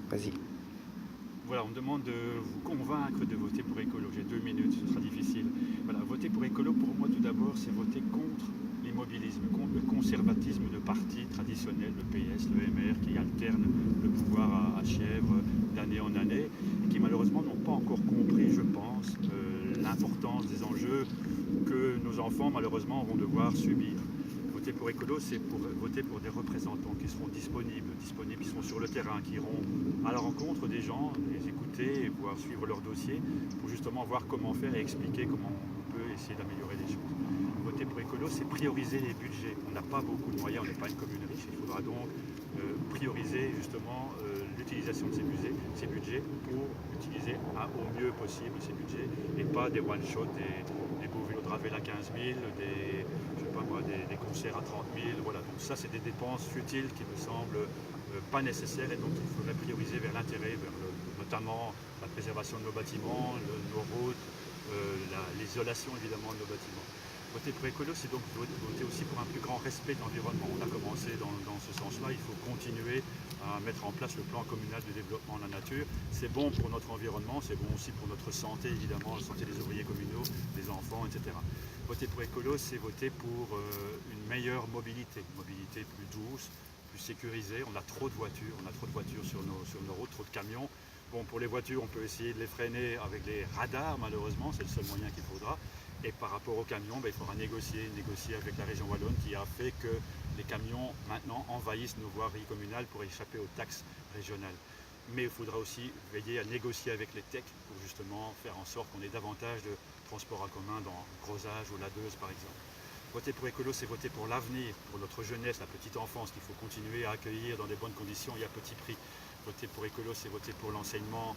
Vas-y. Voilà, on me demande de vous convaincre de voter pour écolo. J'ai 2 minutes, ce sera difficile. Voilà, voter pour écolo, pour moi, tout d'abord, c'est voter contre l'immobilisme, contre le conservatisme de partis traditionnels, le PS, le MR, qui alternent le pouvoir à Chièvres d'année en année, et qui malheureusement n'ont pas encore compris, je pense, l'importance des enjeux que nos enfants, malheureusement, vont devoir subir. Voter pour écolo, c'est pour voter pour des représentants qui seront disponibles, qui seront sur le terrain, qui iront à la rencontre des gens, les écouter et pouvoir suivre leur dossier pour justement voir comment faire et expliquer comment on peut essayer d'améliorer les choses. Voter pour écolo, c'est prioriser les budgets. On n'a pas beaucoup de moyens, on n'est pas une commune riche, il faudra donc prioriser justement l'utilisation de ces budgets pour utiliser au mieux possible ces budgets et pas des one-shots, des beaux vélos de Ravel à 15 000, des concerts à 30 000. Voilà. Donc ça, c'est des dépenses futiles qui me semblent pas nécessaires et donc il faudrait prioriser vers l'intérêt, notamment la préservation de nos bâtiments, nos routes, l'isolation évidemment de nos bâtiments. Voter pour écolo, c'est donc voter aussi pour un plus grand respect de l'environnement. On a commencé dans ce sens-là, il faut continuer à mettre en place le plan communal de développement de la nature. C'est bon pour notre environnement, c'est bon aussi pour notre santé, évidemment, la santé des ouvriers communaux, des enfants, etc. Voter pour écolo, c'est voter pour une meilleure mobilité, une mobilité plus douce, plus sécurisée. On a trop de voitures, sur nos routes, trop de camions. Bon, pour les voitures, on peut essayer de les freiner avec les radars, malheureusement, c'est le seul moyen qu'il faudra. Et par rapport aux camions, il faudra négocier avec la région wallonne qui a fait que les camions maintenant envahissent nos voiries communales pour échapper aux taxes régionales. Mais il faudra aussi veiller à négocier avec les techs pour justement faire en sorte qu'on ait davantage de transports en commun dans Grosage ou Ladeuse par exemple. Voter pour écolo, c'est voter pour l'avenir, pour notre jeunesse, la petite enfance qu'il faut continuer à accueillir dans des bonnes conditions et à petit prix. Voter pour écolo, c'est voter pour l'enseignement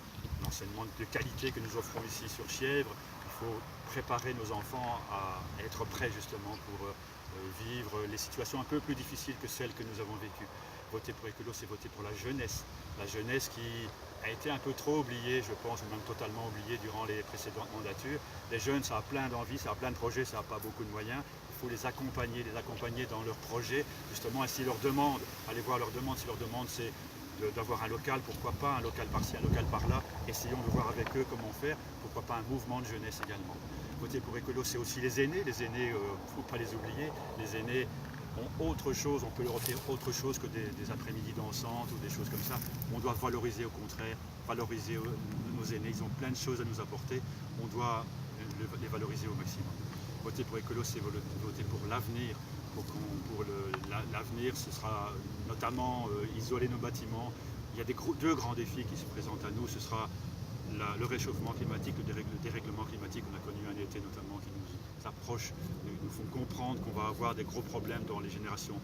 de qualité que nous offrons ici sur Chièvres. Il faut préparer nos enfants à être prêts justement pour vivre les situations un peu plus difficiles que celles que nous avons vécues. Voter pour écolo, c'est voter pour la jeunesse qui a été un peu trop oubliée, je pense, ou même totalement oubliée durant les précédentes mandatures. Les jeunes, ça a plein d'envie, ça a plein de projets, ça n'a pas beaucoup de moyens. Il faut les accompagner dans leurs projets, justement, et si leur demande, allez voir leur demande, si leur demande c'est d'avoir un local, pourquoi pas, un local par-ci, un local par-là, essayons de voir avec eux comment faire, pourquoi pas un mouvement de jeunesse également. Voter pour écolo, c'est aussi les aînés, il ne faut pas les oublier, les aînés ont autre chose, on peut leur offrir autre chose que des après-midi dansantes ou des choses comme ça. On doit valoriser au contraire, valoriser nos aînés, ils ont plein de choses à nous apporter, on doit les valoriser au maximum. Voter pour écolo, c'est voter pour l'avenir. Pour l'avenir, ce sera notamment isoler nos bâtiments. Il y a deux grands défis qui se présentent à nous. Ce sera le réchauffement climatique, le dérèglement climatique. On a connu un été notamment qui nous approche, nous font comprendre qu'on va avoir des gros problèmes dans les générations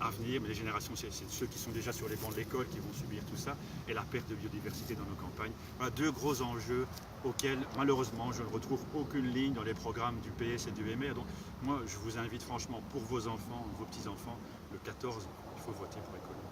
à venir. Mais les générations, c'est ceux qui sont déjà sur les bancs de l'école qui vont subir tout ça. Et la perte de biodiversité dans nos campagnes. Voilà deux gros enjeux auxquels, malheureusement, je ne retrouve aucune ligne dans les programmes du PS et du MR. Donc, moi, je vous invite franchement, pour vos enfants, vos petits-enfants, le 14, il faut voter pour écolo.